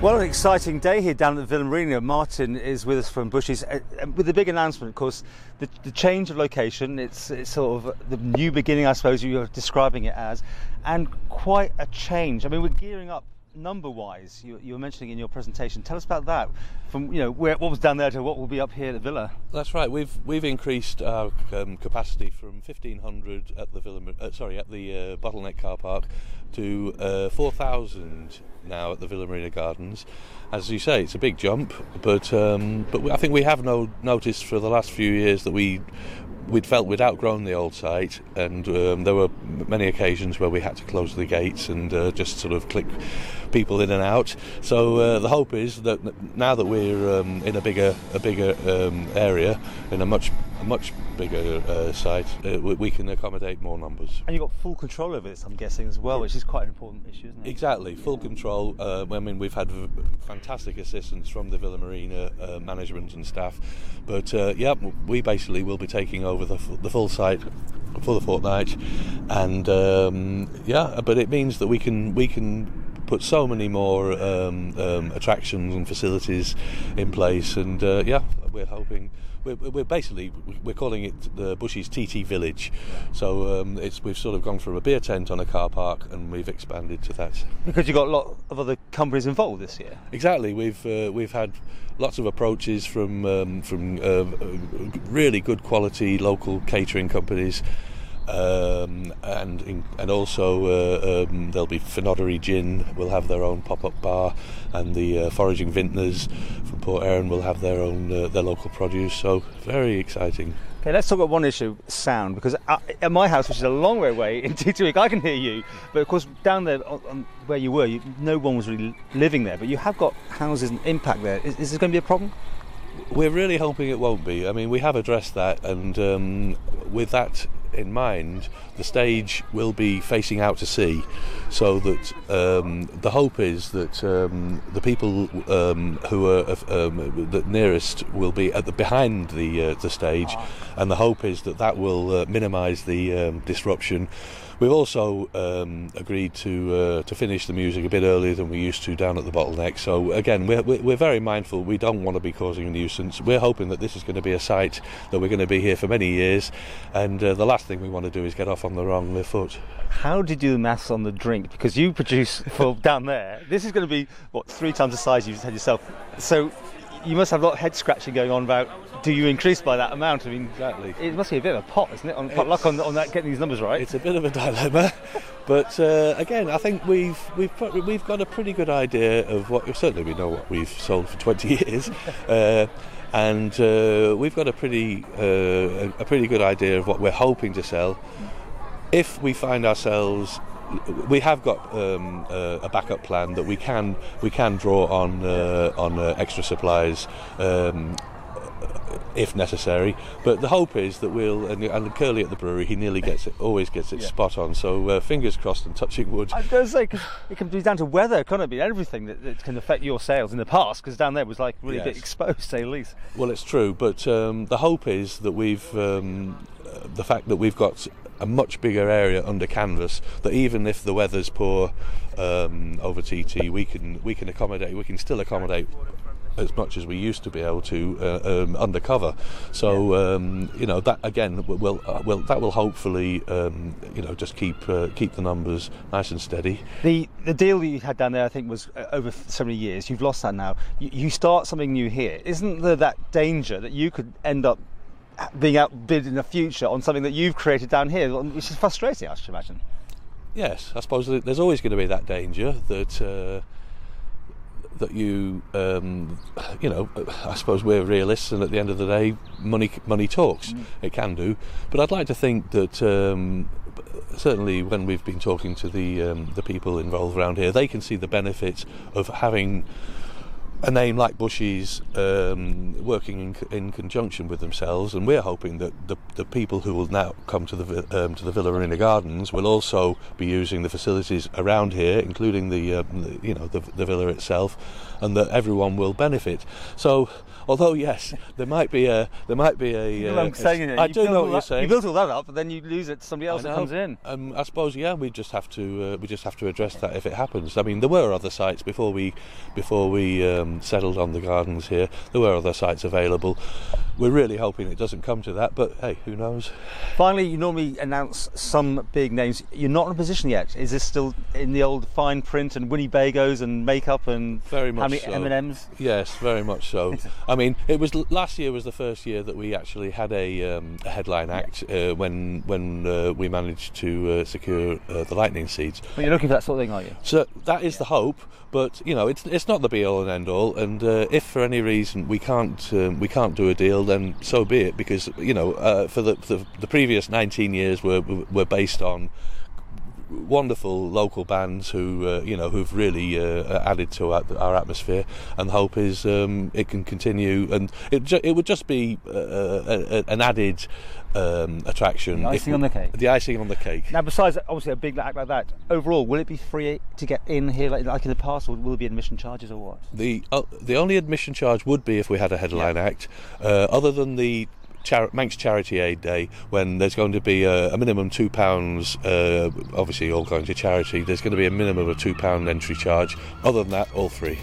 Well, an exciting day here down at Villa Marina. Martin is with us from Bushy's with the big announcement, of course, the change of location. It's sort of the new beginning, I suppose you're describing it as, and quite a change. I mean, we're gearing up number-wise. You were mentioning in your presentation. Tell us about that. From what was down there to what will be up here at the Villa. That's right. We've increased our capacity from 1,500 at the bottleneck car park to 4,000 now at the Villa Marina Gardens. As you say, it's a big jump, but I think we have noticed for the last few years that we'd felt we'd outgrown the old site, and there were many occasions where we had to close the gates and just sort of click people in and out. So the hope is that now that we're in a bigger area, in a much bigger site, we can accommodate more numbers. And you've got full control over this, I'm guessing, as well, which is quite an important issue, isn't it? Exactly, full control. I mean, we've had fantastic assistance from the Villa Marina management and staff, but we basically will be taking over the full site for the fortnight, and but it means that we can put so many more attractions and facilities in place, and we're hoping. We're calling it the Bushy's TT Village, so we've sort of gone from a beer tent on a car park, and we've expanded to that. Because you've got a lot of other companies involved this year. Exactly, we've had lots of approaches from really good quality local catering companies. And also there'll be Fenoddery Gin will have their own pop-up bar, and the Foraging Vintners from Port Erin will have their own their local produce. So very exciting. Okay, let's talk about one issue: sound. Because at my house, which is a long way away in Titwick, I can hear you, but of course down there where you were, no one was really living there. But you have got houses and impact there. Is this going to be a problem? We're really hoping it won't be. I mean, we have addressed that, and with that in mind, the stage will be facing out to sea, so that the hope is that the people who are the nearest will be behind the stage, and the hope is that will minimise the disruption. We've also agreed to finish the music a bit earlier than we used to down at the bottleneck. So again, we're very mindful. We don't want to be causing a nuisance. We're hoping that this is going to be a site that we're going to be here for many years, and the last thing we want to do is get off on the wrong foot. How do you do the maths on the drink? Because you produce for down there. This is going to be 3 times the size you've had yourself. So you must have a lot of head scratching going on about, do you increase by that amount? I mean, exactly. It must be a bit of a pot, isn't it? On that, getting these numbers right. It's a bit of a dilemma, but again, I think we've got a pretty good idea of what. Certainly, we know what we've sold for 20 years, and we've got a pretty good idea of what we're hoping to sell. If we find ourselves, we have got a backup plan that we can draw on extra supplies if necessary, but the hope is that we'll, and Curly at the brewery, he nearly always gets it spot on, so fingers crossed and touching wood. I was going to say, cause it can be down to weather, can't it be? Everything that can affect your sales in the past, because down there was like really a bit exposed, to say the least. Well, it's true, but the hope is that the fact that we've got a much bigger area under canvas, that even if the weather's poor over TT, we can still accommodate as much as we used to be able to undercover. So that again will hopefully just keep the numbers nice and steady. The deal that you had down there, I think, was over so many years. You've lost that now. You start something new here. Isn't there that danger that you could end up being outbid in the future on something that you've created down here, which is frustrating, I should imagine? Yes, I suppose there's always going to be that danger that you I suppose we're realists, and at the end of the day, money talks. It can do, but I'd like to think that certainly when we've been talking to the people involved around here, they can see the benefit of having a name like Bushy's working in conjunction with themselves, and we're hoping that the people who will now come to the Villa Marina Gardens will also be using the facilities around here, including the villa itself, and that everyone will benefit. So, although yes, there might be a. I'm saying I do know what you're saying. You build all that up, but then you lose it to somebody else that comes in. I suppose we just have to address that if it happens. I mean, there were other sites before we settled on the gardens here. There were other sites available. We're really hoping it doesn't come to that, but hey, who knows? Finally, you normally announce some big names. You're not in a position yet. Is this still in the old fine print and Winnebagos and makeup and very much how many so. M&Ms? Yes, very much so. I mean, last year was the first year that we actually had a headline act when we managed to secure the lightning seeds. Well, you're looking for that sort of thing, are you? So that is the hope, but it's not the be all and end all. And if for any reason we can't do a deal, then so be it. Because for the previous 19 years were based on wonderful local bands who've really added to our atmosphere, and the hope is it can continue, and it would just be an added attraction. The icing on the cake. The icing on the cake. Now, besides obviously a big act like that, overall, will it be free to get in here like in the past, or will there be admission charges or what? The only admission charge would be if we had a headline act, other than the Manx Charity Aid Day, when there's going to be a minimum £2, obviously all going to charity. There's going to be a minimum of £2 entry charge. Other than that, all free.